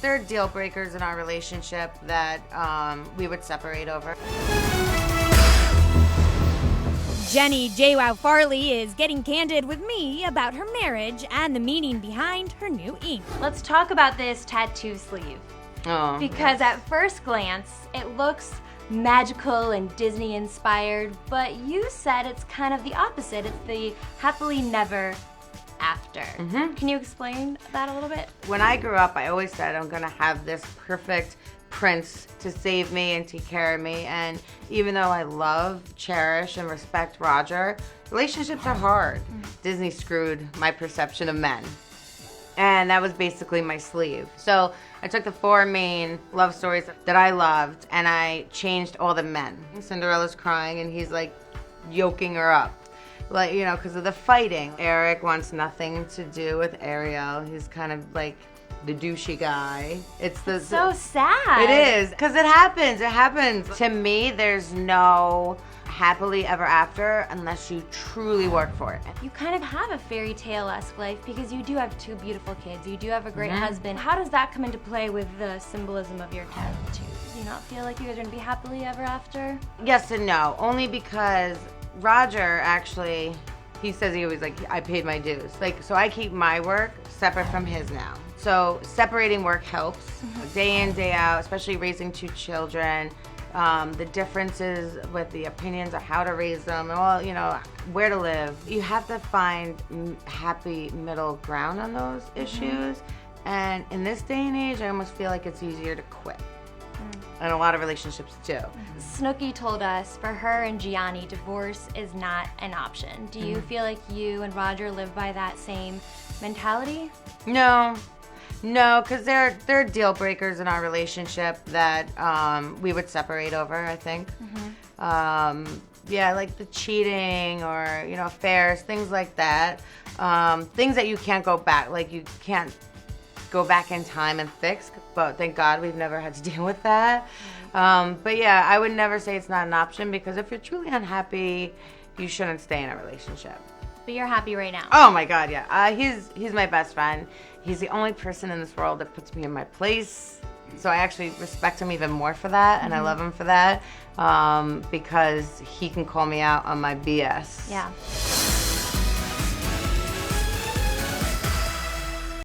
are deal breakers in our relationship that we would separate over. Jenny JWOWW Farley is getting candid with me about her marriage and the meaning behind her new ink. Let's talk about this tattoo sleeve. Oh, because at first glance, it looks magical and Disney inspired, but you said it's kind of the opposite. It's the happily never after. Can you explain that a little bit? When I grew up, I always said I'm gonna have this perfect prince to save me and take care of me. And even though I love, cherish, and respect Roger, relationships are hard. Disney screwed my perception of men. And that was basically my sleeve. So I took the 4 main love stories that I loved and I changed all the men. Cinderella's crying and he's like yoking her up. Like, you know, because of the fighting. Eric wants nothing to do with Ariel. He's kind of like the douchey guy. It's so sad. It is, because it happens. It happens. To me, there's no happily ever after unless you truly work for it. You kind of have a fairy tale-esque life because you do have 2 beautiful kids. You do have a great husband. How does that come into play with the symbolism of your tattoos? Do you not feel like you guys are going to be happily ever after? Yes and no. Only because Roger actually, he says he always like, I paid my dues. Like, so I keep my work separate from his now. So separating work helps. Day in, day out, especially raising 2 children. The differences with the opinions of how to raise them, and all, you know, where to live. You have to find happy middle ground on those issues. And in this day and age, I almost feel like it's easier to quit. And a lot of relationships do. Snooki told us for her and Gianni, divorce is not an option. Do you feel like you and Roger live by that same mentality? No, because there are deal breakers in our relationship that we would separate over, I think. Yeah, like the cheating or, you know, affairs, things like that. Things that you can't go back, like you can't go back in time and fix, but thank God we've never had to deal with that. But yeah, I would never say it's not an option, because if you're truly unhappy, you shouldn't stay in a relationship. But you're happy right now. Oh my God, yeah. He's my best friend. He's the only person in this world that puts me in my place. So I actually respect him even more for that, and I love him for that, because he can call me out on my BS. Yeah.